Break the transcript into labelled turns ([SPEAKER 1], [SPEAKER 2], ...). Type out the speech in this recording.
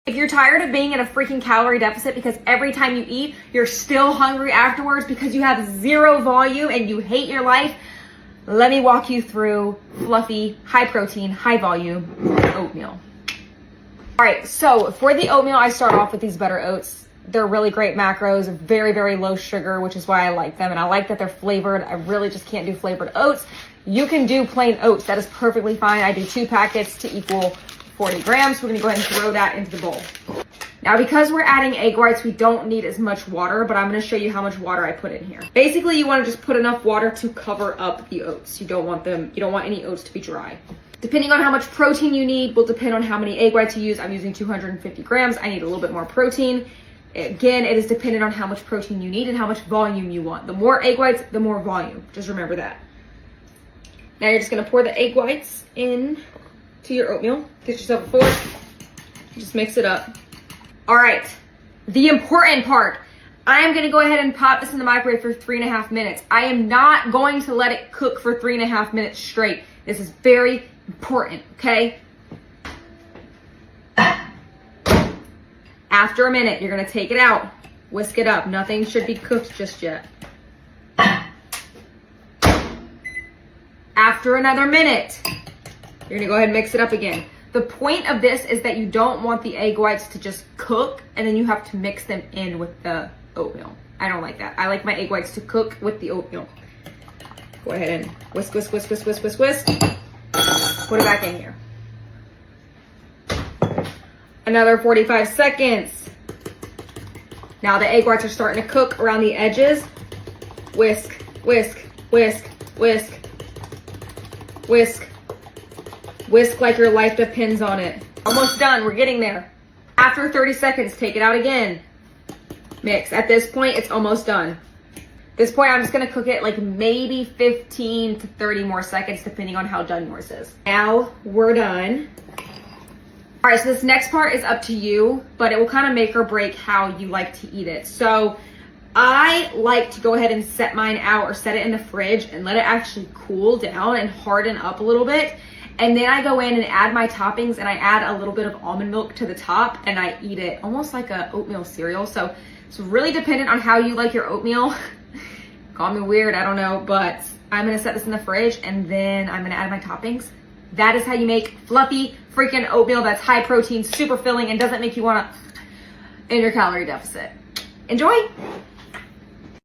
[SPEAKER 1] If you're tired of being in a freaking calorie deficit because every time you eat, you're still hungry afterwards because you have zero volume and you hate your life, let me walk you through fluffy, high protein, high volume oatmeal. All right, so for the oatmeal, I start off with these butter oats. They're really great macros, very, very low sugar, which is why I like them. And I like that they're flavored. I really just can't do flavored oats. You can do plain oats. That is perfectly fine. I do 2 packets to equal 40 grams. We're gonna go ahead and throw that into the bowl. Now, because we're adding egg whites, we don't need as much water, but I'm gonna show you how much water I put in here. Basically, you wanna just put enough water to cover up the oats. You don't want any oats to be dry. Depending on how much protein you need will depend on how many egg whites you use. I'm using 250 grams. I need a little bit more protein. Again, it is dependent on how much protein you need and how much volume you want. The more egg whites, the more volume. Just remember that. Now you're just gonna pour the egg whites in to your oatmeal. Get yourself a fork. Just mix it up. All right, the important part. I am gonna go ahead and pop this in the microwave for 3.5 minutes. I am not going to let it cook for 3.5 minutes straight. This is very important, okay? After a minute, you're gonna take it out, whisk it up. Nothing should be cooked just yet. After another minute, you're gonna go ahead and mix it up again. The point of this is that you don't want the egg whites to just cook and then you have to mix them in with the oatmeal. I don't like that. I like my egg whites to cook with the oatmeal. Go ahead and whisk, whisk, whisk, whisk, whisk, whisk, whisk. Put it back in here. Another 45 seconds. Now the egg whites are starting to cook around the edges. Whisk, whisk, whisk, whisk, whisk. Whisk like your life depends on it. Almost done, we're getting there. After 30 seconds, take it out again. Mix. At this point, it's almost done. At this point, I'm just gonna cook it like maybe 15 to 30 more seconds, depending on how done yours is. Now we're done. All right, so this next part is up to you, but it will kind of make or break how you like to eat it. So I like to go ahead and set mine out or set it in the fridge and let it actually cool down and harden up a little bit. And then I go in and add my toppings and I add a little bit of almond milk to the top and I eat it almost like a oatmeal cereal. So it's really dependent on how you like your oatmeal. Call me weird, I don't know, but I'm gonna set this in the fridge and then I'm gonna add my toppings. That is how you make fluffy freaking oatmeal that's high protein, super filling, and doesn't make you wanna in your calorie deficit. Enjoy!